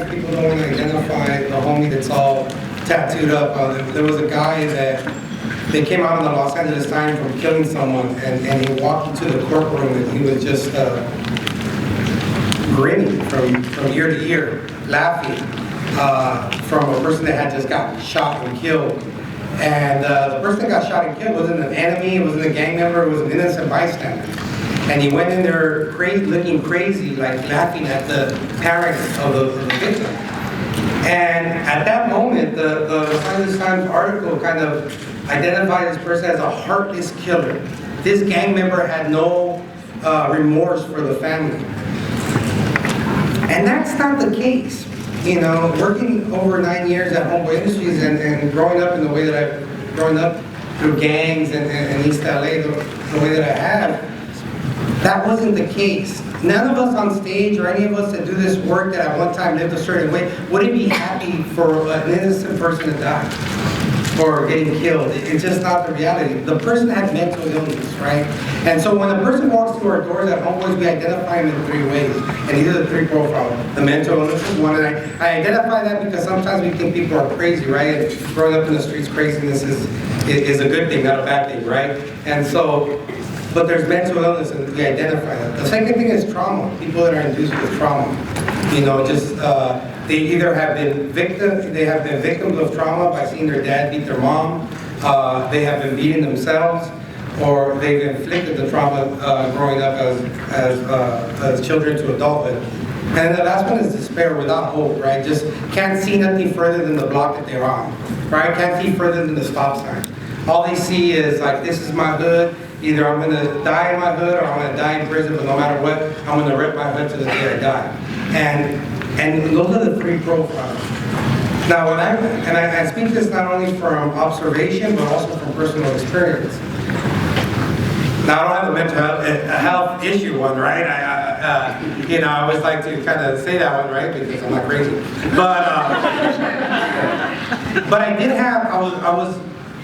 sometimes people don't want to identify the homie that's all tattooed up. There was a guy that they came out in the Los Angeles Times from killing someone, and he walked into the courtroom and he was just grinning from ear to ear, laughing from a person that had just got shot and killed. And the person that got shot and killed wasn't an enemy, it wasn't a gang member, it was an innocent bystander. And he went in there looking crazy, like laughing at the parents of the victim. And at that moment, the Los Angeles Times article kind of identified this person as a heartless killer. This gang member had no remorse for the family. And that's not the case. You know, working over 9 years at Homeboy Industries and growing up in the way that I've grown up through gangs and East LA, the way that I have, that wasn't the case. None of us on stage or any of us that do this work that at one time lived a certain way wouldn't be happy for an innocent person to die or getting killed. It's just not the reality. The person had mental illness, right? And so when a person walks through our doors at Homeboys, we identify them in 3 ways. And these are the 3 profiles. The mental illness is one, and I identify that because sometimes we think people are crazy, right? And growing up in the streets, craziness is a good thing, not a bad thing, right? And so, but there's mental illness, and we identify that. The second thing is trauma. People that are induced with trauma. You know, just they either have been victims of trauma by seeing their dad beat their mom, they have been beating themselves, or they've inflicted the trauma growing up as children to adulthood. And the last one is despair without hope, right? Just can't see nothing further than the block that they're on, right? Can't see further than the stop sign. All they see is like, this is my hood. Either I'm gonna die in my hood or I'm gonna die in prison, but no matter what, I'm gonna rip my hood to the day I die. And those are the 3 profiles. Now, I speak this not only from observation, but also from personal experience. Now, I don't have a mental health issue one, right? You know, I always like to kind of say that one, right? Because I'm not crazy. But I did have,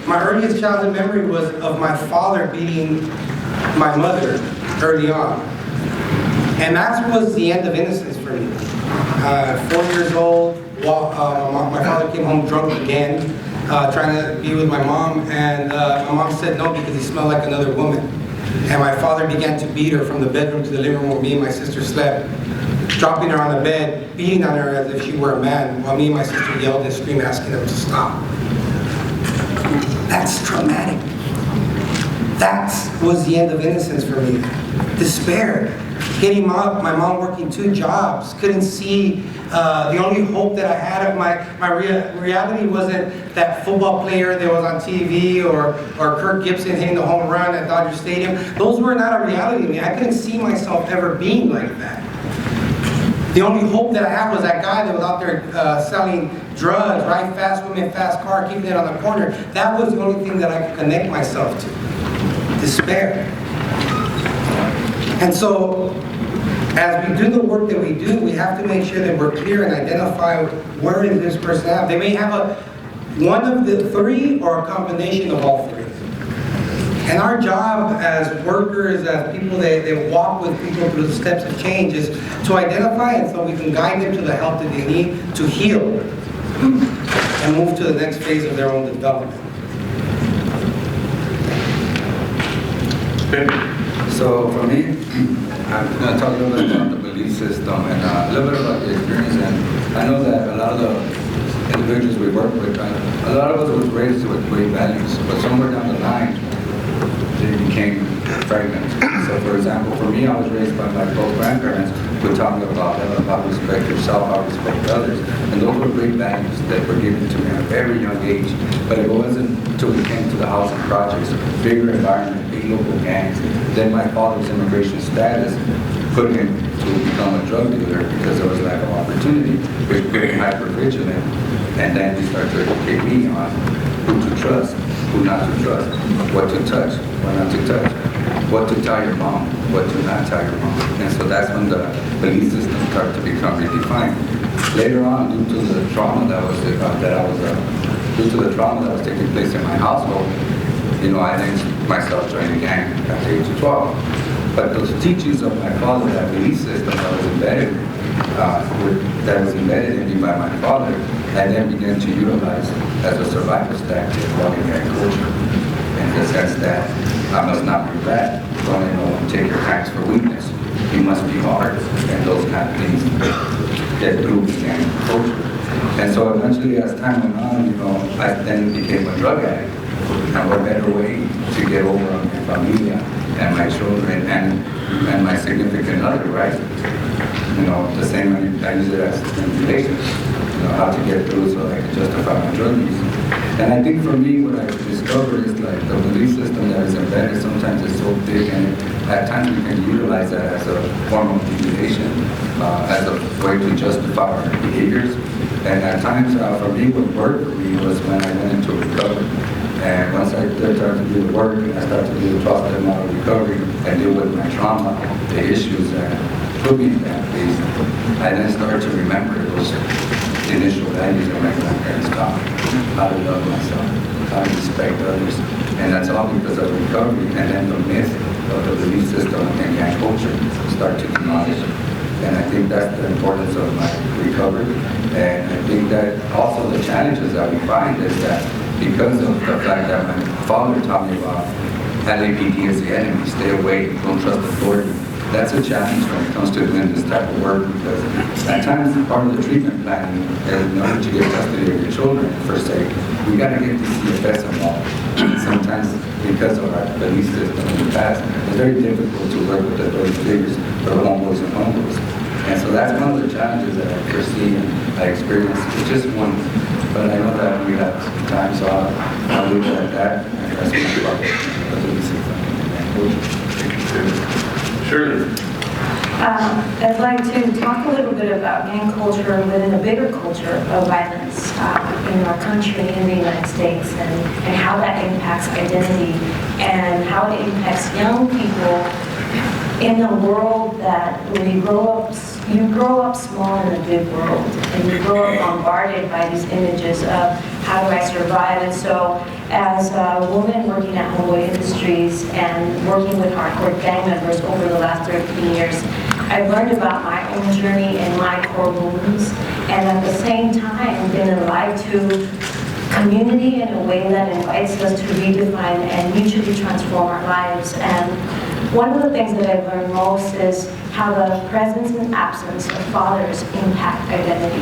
my earliest childhood memory was of my father beating my mother early on. And that was the end of innocence for me. 4 years old, my father came home drunk again, trying to be with my mom, and my mom said no because he smelled like another woman. And my father began to beat her from the bedroom to the living room where me and my sister slept, dropping her on the bed, beating on her as if she were a man, while me and my sister yelled and screamed, asking him to stop. That's traumatic. That was the end of innocence for me. Despair. Getting my mom working 2 jobs, couldn't see. The only hope that I had of my reality wasn't that football player that was on TV or Kirk Gibson hitting the home run at Dodger Stadium. Those were not a reality to me. I couldn't see myself ever being like that. The only hope that I had was that guy that was out there selling drugs, right? Fast women, fast car, keeping it on the corner. That was the only thing that I could connect myself to. Despair. And so, as we do the work that we do, we have to make sure that we're clear and identify where is this person at. They may have one of the 3 or a combination of all 3. And our job as workers, as people that walk with people through the steps of change, is to identify it so we can guide them to the help that they need to heal and move to the next phase of their own development. So for me, I'm going to talk a little bit about the belief system and a little bit about the experience. And I know that a lot of the individuals we work with, a lot of us was raised with great values, but somewhere down the line, they became fragmented. So for example, for me, I was raised by my both grandparents who taught me about respect yourself, how to respect others. And those were great values that were given to me at a very young age. But it wasn't until we came to the housing projects, bigger environment, big local gangs. Then my father's immigration status put him to become a drug dealer because there was lack of opportunity, which became hyper-vigilant. And then he started to educate me on who to trust, who not to trust, what to touch, what not to touch, what to tell your mom, what to not tell your mom. And so that's when the belief system started to become redefined. Later on, due to the trauma that was taking place in my household, you know, I linked myself joining a gang at the age of 12. But those teachings of my father, that belief system that was embedded that was embedded in me by my father, and then began to utilize as a survival tactic while in that culture, in the sense that I must not be bad, don't take your thanks for weakness. You must be hard, and those kind of things that grew in culture. And so eventually, as time went on, I then became a drug addict. And what better way to get over on my familia and my children and my significant other, right? The same, I use it as manipulation, how to get through so I can justify my drug use. And I think for me, what I discovered is like the belief system that is embedded sometimes is so big, and at times we can utilize that as a form of manipulation, as a way to justify our behaviors. And at times, for me, what worked for me was when I went into recovery. And once I started to do the work, and I started to do the process model recovery and deal with my trauma, the issues that put me in that place, I then started to remember those initial values that my grandparents taught me, how to love myself, how to respect others. And that's all because of recovery. And then the myth of the belief system and gang culture start to demolish. And I think that's the importance of my recovery. And I think that also the challenges that we find is that because of the fact that my father taught me about LAPD is the enemy, stay away, don't trust authority. That's a challenge when it comes to doing this type of work, because at times part of the treatment plan is in order to get custody of your children, per se, we got to get the CFS involved. Sometimes because of our belief system in the past, it's very difficult to work with authority figures for homeboys and homeboys. And so that's one of the challenges that I foresee and I experience. It's just one, but I know that we have time, so I'll leave it at that. And that's my part of the belief system. Surely. I'd like to talk a little bit about gang culture within a bigger culture of violence in our country, in the United States, and how that impacts identity and how it impacts young people in a world that when you grow up small in a big world, and you grow up bombarded by these images of how do I survive. And so as a woman working at Homeboy Industries and working with hardcore gang members over the last 13 years, I've learned about my own journey and my core wounds, and at the same time been alive to community in a way that invites us to redefine and mutually transform our lives. And one of the things that I've learned most is how the presence and absence of fathers impact identity,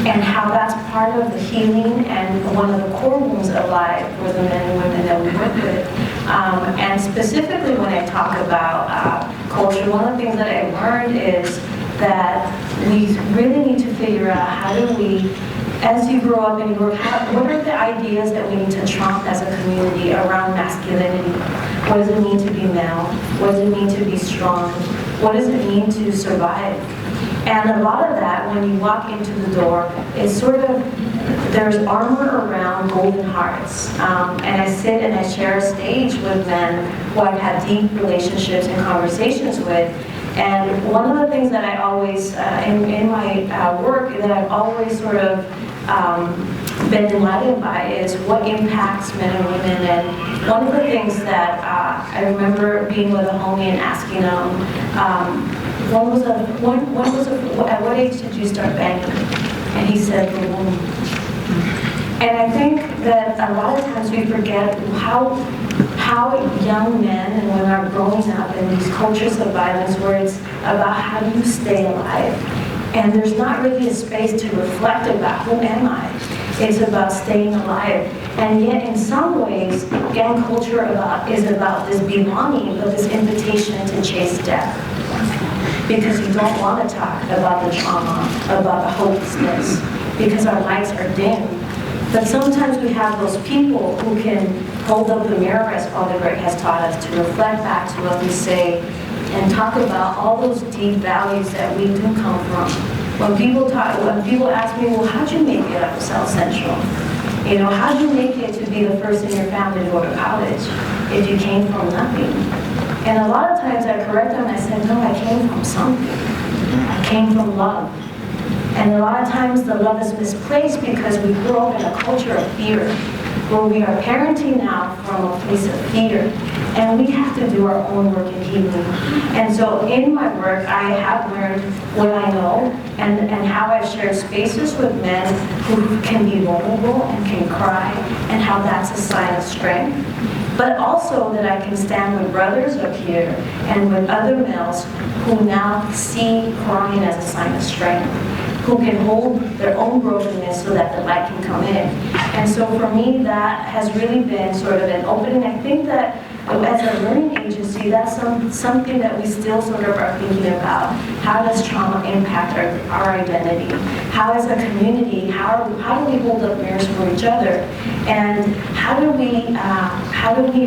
and how that's part of the healing and one of the core wounds alive for the men and women that we work with. And specifically when I talk about culture, one of the things that I learned is that we really need to figure out how do we, as you grow up and you work, what are the ideas that we need to trump as a community around masculinity? What does it mean to be male? What does it mean to be strong? What does it mean to survive? And a lot of that, when you walk into the door, is sort of, there's armor around golden hearts. And I sit and I share a stage with men who I've had deep relationships and conversations with. And one of the things that I always, in my work, that I've always sort of been enlightened by is what impacts men and women. And one of the things that I remember being with a homie and asking him, at what age did you start banging? And he said, the womb. And I think that a lot of times we forget how young men and women are growing up in these cultures of violence where it's about how do you stay alive. And there's not really a space to reflect about who am I. It's about staying alive. And yet in some ways, gang culture is about this belonging, but this invitation to chase death. Because you don't want to talk about the trauma, about the hopelessness, because our lights are dim. But sometimes we have those people who can hold up the mirror, as Father Greg has taught us, to reflect back to what we say and talk about all those deep values that we do come from. When people ask me, well, how'd you make it up to South Central? How'd you make it to be the first in your family to go to college if you came from nothing? And a lot of times I correct them and I said, no, I came from something. I came from love. And a lot of times the love is misplaced because we grow up in a culture of fear. where we are parenting now from a place of fear, and we have to do our own work in healing. And so in my work, I have learned what I know and how I've shared spaces with men who can be vulnerable and can cry, and how that's a sign of strength. But also that I can stand with brothers up here and with other males who now see crying as a sign of strength, who can hold their own brokenness so that the light can come in. And so for me, that has really been sort of an opening. I think that as a learning agency, that's something that we still sort of are thinking about. How does trauma impact our identity? How as a community, how do we hold up mirrors for each other? And how do we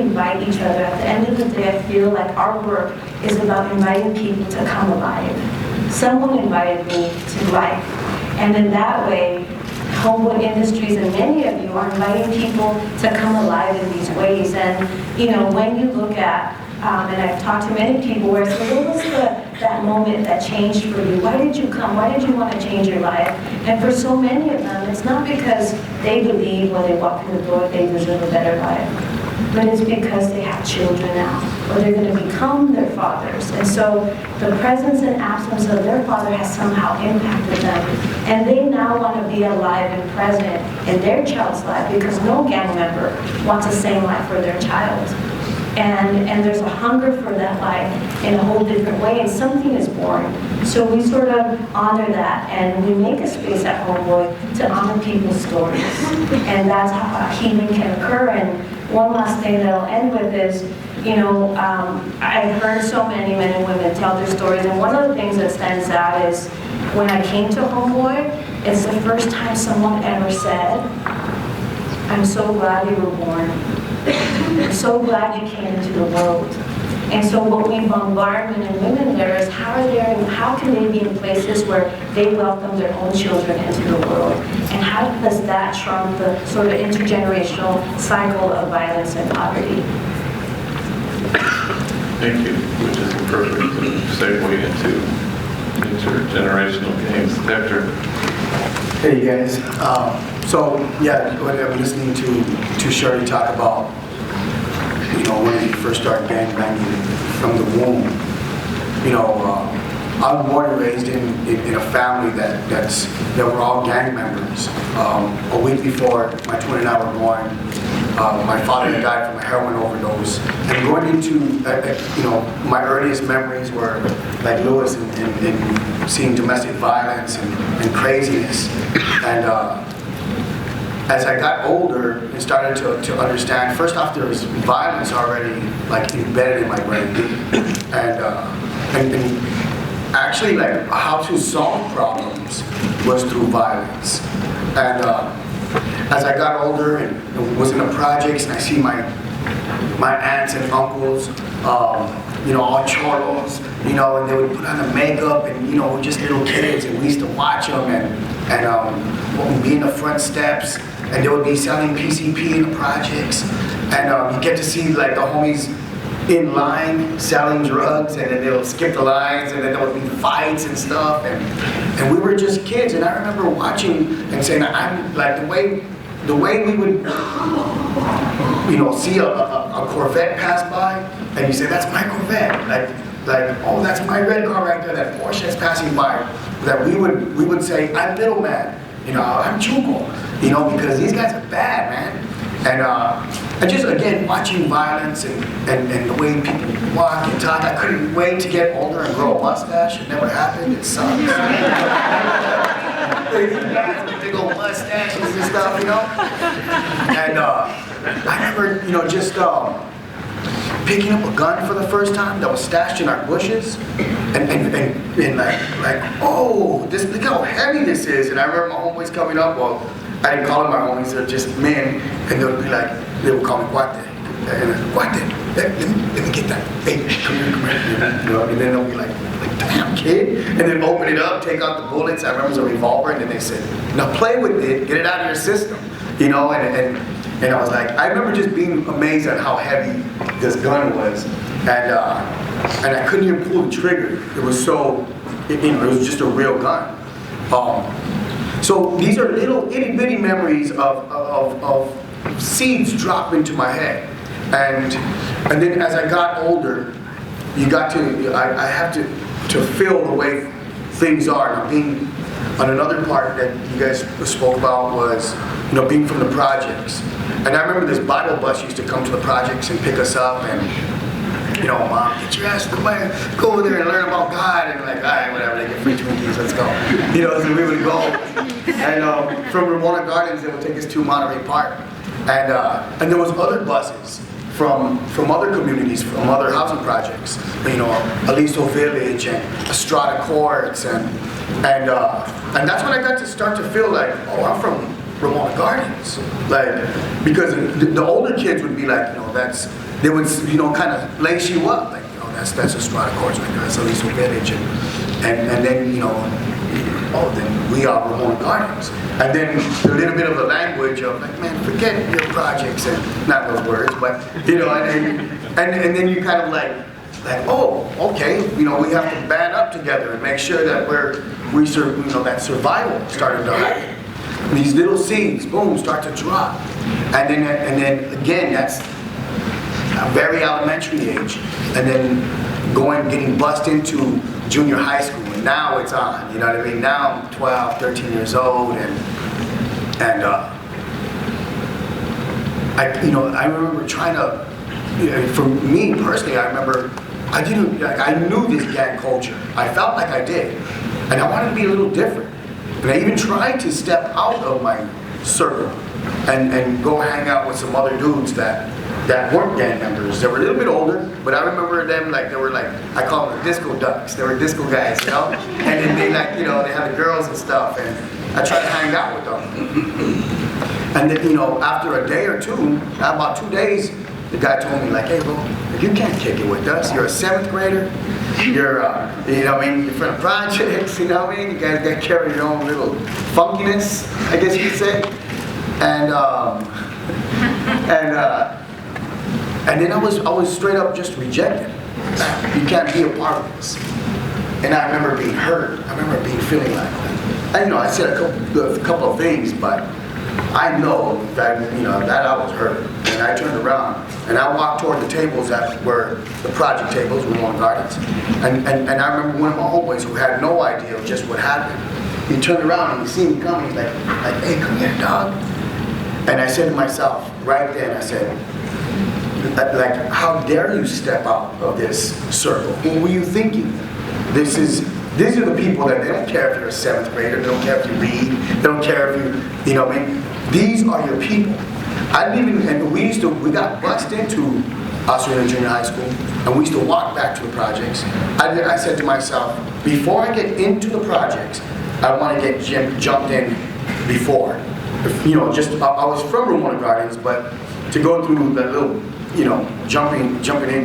invite each other? At the end of the day, I feel like our work is about inviting people to come alive. Someone invited me to life. And in that way, Homeboy Industries and many of you are inviting people to come alive in these ways. And when you look at, and I've talked to many people where I say, what was that moment that changed for you? Why did you come? Why did you want to change your life? And for so many of them, it's not because they believe when they walk in the door they deserve a better life, but it's because they have children now, or they're going to become their fathers. And so the presence and absence of their father has somehow impacted them. And they now want to be alive and present in their child's life, because no gang member wants the same life for their child. And there's a hunger for that life in a whole different way, and something is born. So we sort of honor that, and we make a space at Homeboy to honor people's stories. And that's how healing can occur. And one last thing that I'll end with is, I've heard so many men and women tell their stories, and one of the things that stands out is when I came to Homeboy, it's the first time someone ever said, I'm so glad you were born. I'm so glad you came into the world. And so what we bombard men and women there is how can they be in places where they welcome their own children into the world? And how does that trump the sort of intergenerational cycle of violence and poverty? Thank you, which is a perfect segue into intergenerational games. After. Hey guys, when I'm listening to Shirley talk about, when he first started gang banging from the womb, I was born and raised in a family that were all gang members. A week before my twin and I were born, my father had died from a heroin overdose. And going into, my earliest memories were like Lewis and seeing domestic violence and craziness. And as I got older and started to understand, first off, there was violence already like embedded in my brain. And actually, like, how to solve problems was through violence. And as I got older and was in the projects, and I see my aunts and uncles, all cholos, and they would put on the makeup, and we're just little kids, and we used to watch them, and be in the front steps, and they would be selling PCP in the projects, and you get to see like the homies in line selling drugs, and then they'll skip the lines, and then there would be fights and stuff, and we were just kids. And I remember watching and saying, I'm like, the way we would see a Corvette pass by, and you say, that's my Corvette, like oh, that's my red car right there, that Porsche is passing by, that we would say, I'm little man, I'm Chuco, because these guys are bad, man. And just, again, watching violence and the way people walk and talk, I couldn't wait to get older and grow a mustache. It never happened. It sucks. Big old mustaches and stuff, And I remember, just picking up a gun for the first time that was stashed in our bushes, and like, oh, look how heavy this is. And I remember my homeboys coming up. Well, I didn't call them my homies, they're just men, and they would be like, they would call me Guate. And Guate, let me get that. Hey, come here. And then they'll be like, damn kid. And then open it up, take out the bullets. I remember it was a revolver, and then they said, now play with it, get it out of your system. And I was like, I remember just being amazed at how heavy this gun was. And I couldn't even pull the trigger. It was so, it was just a real gun. So these are little itty bitty memories of seeds drop into my head. And then as I got older, I have to feel the way things are. Now, being on another part that you guys spoke about was, being from the projects. And I remember this Bible bus used to come to the projects and pick us up, and Mom, get your ass to the way, go over there and learn about God. And like, all right, whatever, they get free Twinkies, let's go. So we would go. And from Ramona Gardens, they would take us to Monterey Park. And there was other buses from other communities, from other housing projects. Aliso Village and Estrada Courts, and that's when I got to start to feel like, oh, I'm from Ramona Gardens. Like, because the older kids would be like, they would, kind of lace you up, like, that's Estrada Courts right there, that's Aliso Village, and then, oh, then we are Ramona Gardens. And then a little bit of the language of like, man, forget your projects, and not those words, but, and then you kind of like, oh, okay, we have to band up together and make sure that that survival started to happen. These little seeds, boom, start to drop. And then again, that's a very elementary age. And then getting bussed into junior high school. And now it's on, you know what I mean? Now I'm 12, 13 years old, and I remember trying to, for me personally, I remember I knew this gang culture. I felt like I did. And I wanted to be a little different. And I even tried to step out of my circle and go hang out with some other dudes that weren't gang members. They were a little bit older, but I remember them like, they were like, I call them the disco ducks. They were disco guys, And then they they had the girls and stuff, and I tried to hang out with them. And then, after a day or two, about 2 days, the guy told me like, hey, bro, you can't kick it with us. You're a 7th grader. You're, you're from the projects, you guys got to carry your own little funkiness, I guess you could say. And then I was straight up just rejected. You can't be a part of this. And I remember being hurt. I remember feeling like, I said a couple of things, but I know that that I was hurt. And I turned around and I walked toward the tables that were the project tables, Ramona Gardens. And I remember one of my homeboys who had no idea just what happened. He turned around and he seen me coming. He's like, hey, come here, dog. And I said to myself, right then, I said, like, how dare you step out of this circle? What were you thinking? These are the people that they don't care if you're a 7th grader, they don't care if you read, they don't care if these are your people. And we got bussed into Osceola Junior High School, and we used to walk back to the projects. I said to myself, before I get into the projects, I want to get jumped in before. I was from Ramona Gardens, but to go through that little, jumping in,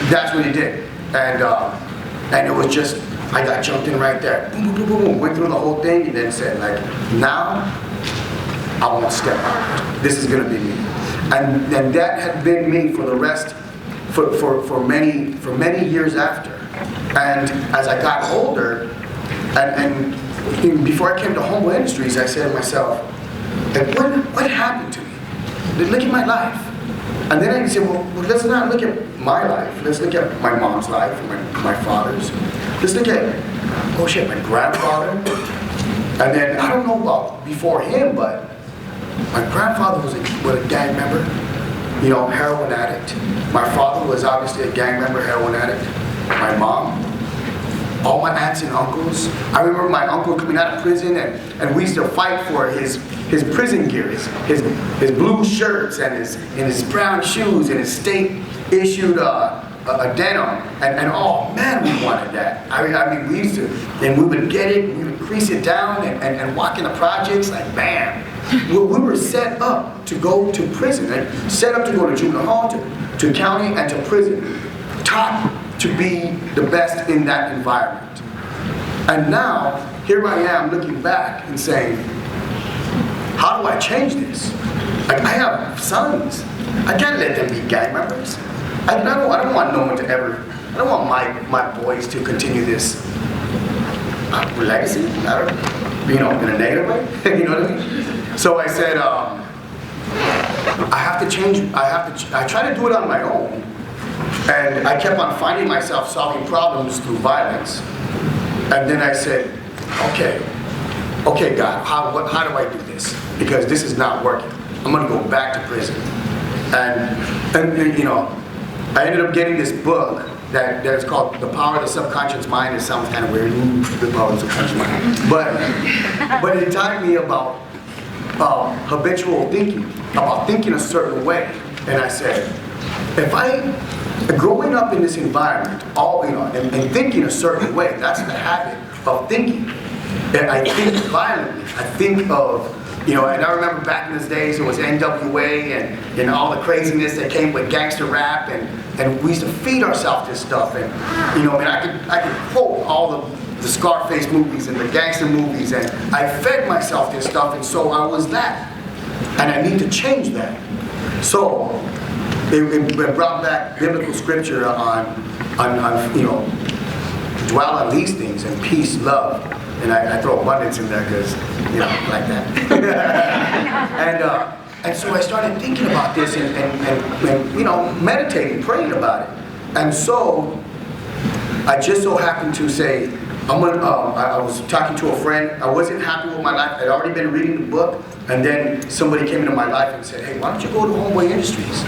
that's what he did. And it was just, I got jumped in right there. Boom, boom, boom, boom, went through the whole thing, and then said, like, now I won't step out. This is gonna be me. And that had been me for the rest, for many years after. And as I got older, and before I came to Homeboy Industries, I said to myself, like, what happened to me? Look at my life. And then I said, well, let's not look at my life. Let's look at my mom's life, my father's. Let's look at, oh shit, my grandfather. And then, I don't know about before him, but my grandfather was a gang member, heroin addict. My father was obviously a gang member, heroin addict. My mom, all my aunts and uncles. I remember my uncle coming out of prison, and we used to fight for his prison gear, his blue shirts and his brown shoes and his state-issued a denim. And oh man, we wanted that. I mean, we used to, and we would get it, we would crease it down and walk in the projects like, bam. We were set up to go to prison, set up to go to juvenile hall, to county, and to prison. Taught to be the best in that environment. And now, here I am looking back and saying, how do I change this? Like, I have sons. I can't let them be gang members. I don't want no one to ever, I don't want my boys to continue this legacy, in a negative way, you know what I mean? So I said, I have to change, I try to do it on my own. And I kept on finding myself solving problems through violence. And then I said, okay, God, how do I do this? Because this is not working. I'm gonna go back to prison. And you know, I ended up getting this book that is called The Power of the Subconscious Mind. It sounds kind of weird, The Power of the Subconscious Mind. But it taught me about habitual thinking, about thinking a certain way. And I said, growing up in this environment, and thinking a certain way, that's the habit of thinking. And I think violently. I think of, and I remember back in those days, it was NWA and all the craziness that came with gangster rap, and we used to feed ourselves this stuff. And, I could quote all the Scarface movies and the gangster movies, and I fed myself this stuff, and so I was that. And I need to change that. So, it brought back biblical scripture on dwell on these things, and peace, love. And I throw abundance in there because, like that. And so I started thinking about this and meditating, praying about it. And so I just so happened to say, I was talking to a friend. I wasn't happy with my life. I'd already been reading the book. And then somebody came into my life and said, hey, why don't you go to Homeboy Industries?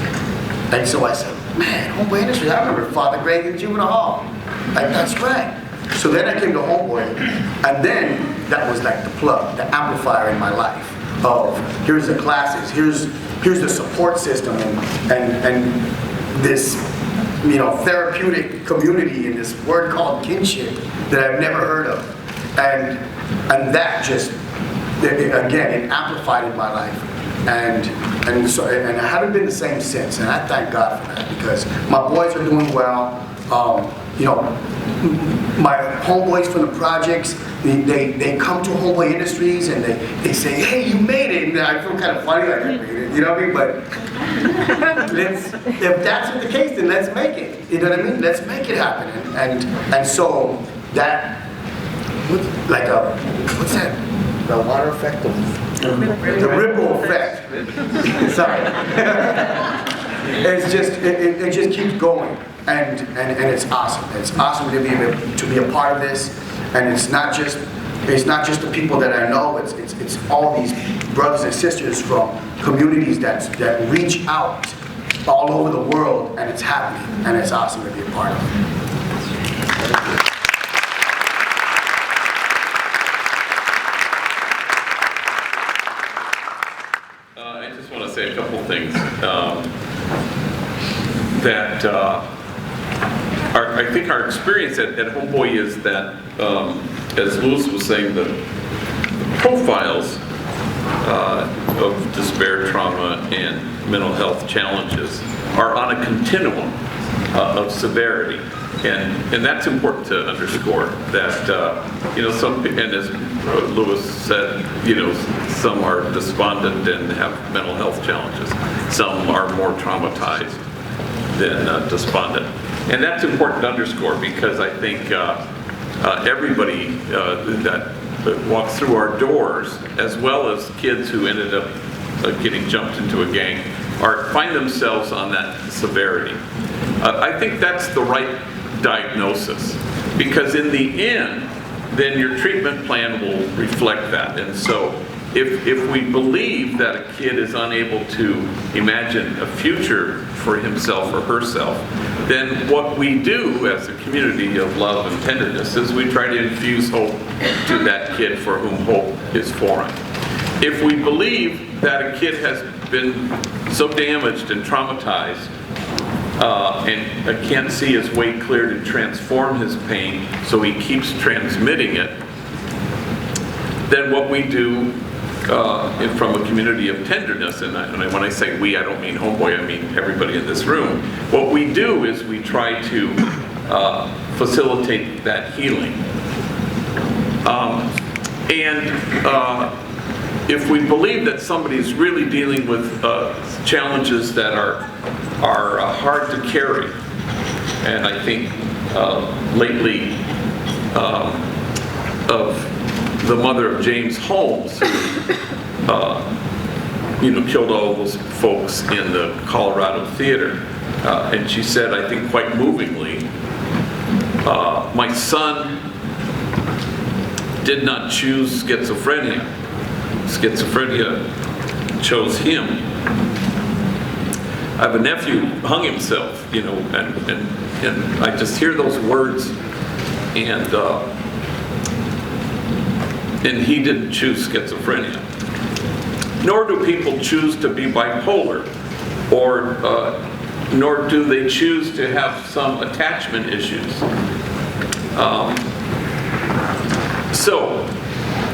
And so I said, man, Homeboy Industries, I remember Father Greg in juvenile hall. Like, that's right. So then I came to Homeboy, and then that was like the plug, the amplifier in my life of here's the classes, here's the support system, and this therapeutic community in this word called kinship that I've never heard of, and that just again it amplified in my life. And I haven't been the same since, and I thank God for that because my boys are doing well. My homeboys from the projects, they come to Homeboy Industries and they say, hey, you made it. And I feel kind of funny like I made it, you know what I mean? But if that's the case, then let's make it. You know what I mean? Let's make it happen. And so that, what's that? The water effect? The ripple effect. Sorry. It just keeps going. And it's awesome. It's awesome to be a part of this, and it's not just the people that I know. It's all these brothers and sisters from communities that reach out all over the world, and it's happening, and it's awesome to be a part of. I just want to say a couple things I think our experience at Homeboy is that, as Louis was saying, the profiles of despair, trauma, and mental health challenges are on a continuum of severity. And that's important to underscore that, and as Louis said, some are despondent and have mental health challenges. Some are more traumatized than despondent. And that's important to underscore because I think everybody that walks through our doors, as well as kids who ended up getting jumped into a gang, find themselves on that severity. I think that's the right diagnosis because in the end, then your treatment plan will reflect that. And so if we believe that a kid is unable to imagine a future for himself or herself, then what we do as a community of love and tenderness is we try to infuse hope to that kid for whom hope is foreign. If we believe that a kid has been so damaged and traumatized and can't see his way clear to transform his pain, so he keeps transmitting it, then what we do from a community of tenderness, and when I say we, I don't mean Homeboy, I mean everybody in this room. What we do is we try to facilitate that healing. If we believe that somebody's really dealing with challenges that are hard to carry, and I think lately of the mother of James Holmes, who killed all those folks in the Colorado theater. And she said, I think quite movingly, my son did not choose schizophrenia. Schizophrenia chose him. I have a nephew who hung himself, and I just hear those words, and he didn't choose schizophrenia. Nor do people choose to be bipolar, or nor do they choose to have some attachment issues.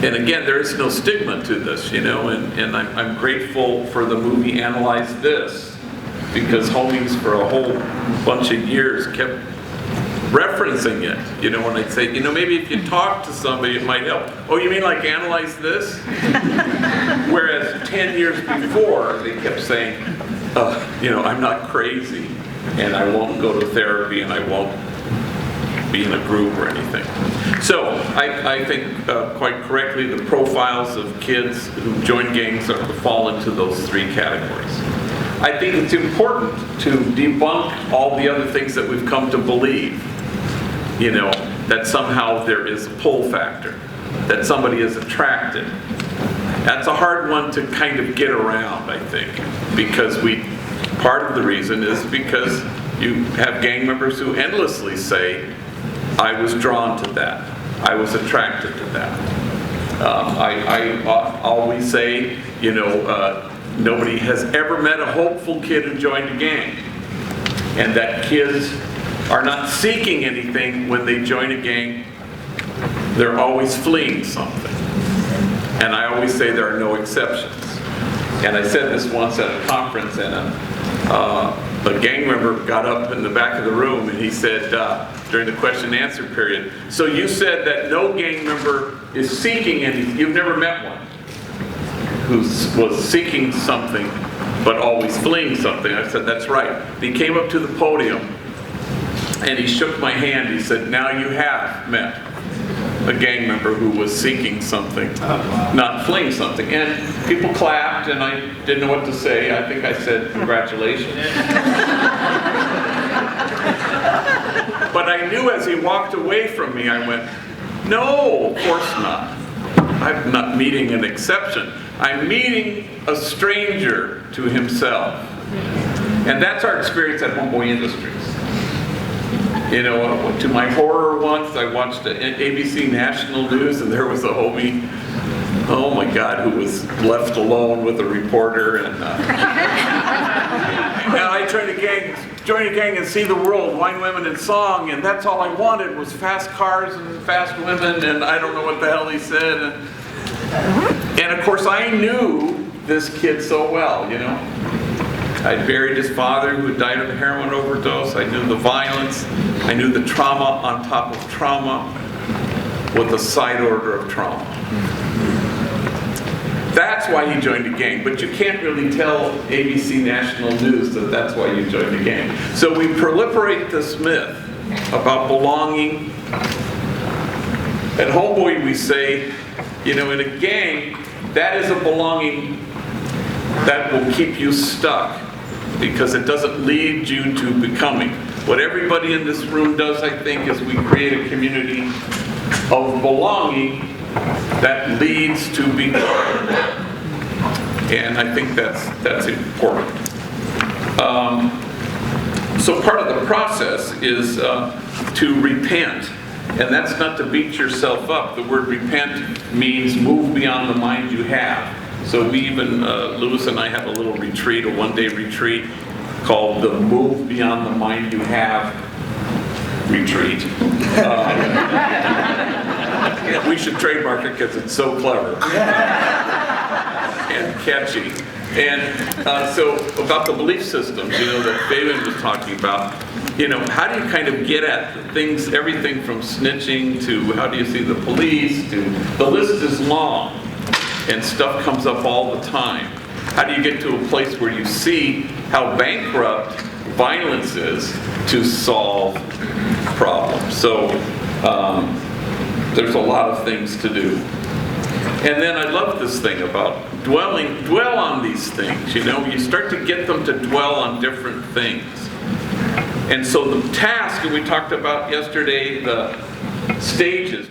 And again, there is no stigma to this, and I'm grateful for the movie Analyze This, because homies for a whole bunch of years kept referencing it, when I'd say, maybe if you talk to somebody, it might help. Oh, you mean like Analyze This? Whereas 10 years before, they kept saying, I'm not crazy, and I won't go to therapy, and I won't be in a group or anything. So I think quite correctly, the profiles of kids who join gangs fall into those three categories. I think it's important to debunk all the other things that we've come to believe, that somehow there is a pull factor, that somebody is attracted. That's a hard one to kind of get around, I think, because part of the reason is because you have gang members who endlessly say, I was drawn to that, I was attracted to that. I always say, nobody has ever met a hopeful kid who joined a gang, and that kids are not seeking anything when they join a gang. They're always fleeing something. And I always say there are no exceptions. And I said this once at a conference, and a gang member got up in the back of the room and he said, during the question and answer period, so you said that no gang member is seeking anything, you've never met one who was seeking something but always fleeing something. I said, that's right. And he came up to the podium and he shook my hand. He said, now you have met a gang member who was seeking something, not fleeing something. And people clapped, and I didn't know what to say. I think I said, congratulations. But I knew as he walked away from me, I went, no, of course not. I'm not meeting an exception. I'm meeting a stranger to himself. And that's our experience at Homeboy Industries. To my horror once, I watched ABC National News, and there was a homie, oh my God, who was left alone with a reporter, and I joined a gang and see the world, wine, women, and song, and that's all I wanted was fast cars and fast women, and I don't know what the hell he said. And of course, I knew this kid so well, I buried his father who had died of a heroin overdose. I knew the violence. I knew the trauma on top of trauma with a side order of trauma. That's why he joined a gang. But you can't really tell ABC National News that that's why you joined a gang. So we proliferate this myth about belonging. At Homeboy we say, in a gang, that is a belonging that will keep you stuck, because it doesn't lead you to becoming. What everybody in this room does, I think, is we create a community of belonging that leads to becoming. And I think that's important. So part of the process is to repent. And that's not to beat yourself up. The word repent means move beyond the mind you have. So we even, Lewis and I have a little retreat, a one-day retreat called the Move Beyond the Mind You Have retreat. We should trademark it because it's so clever and catchy. And so about the belief systems, that David was talking about, how do you kind of get at the things, everything from snitching to how do you see the police to, the list is long. And stuff comes up all the time. How do you get to a place where you see how bankrupt violence is to solve problems? So there's a lot of things to do. And then I love this thing about dwell on these things. You know, you start to get them to dwell on different things. And so the task, and we talked about yesterday, the stages.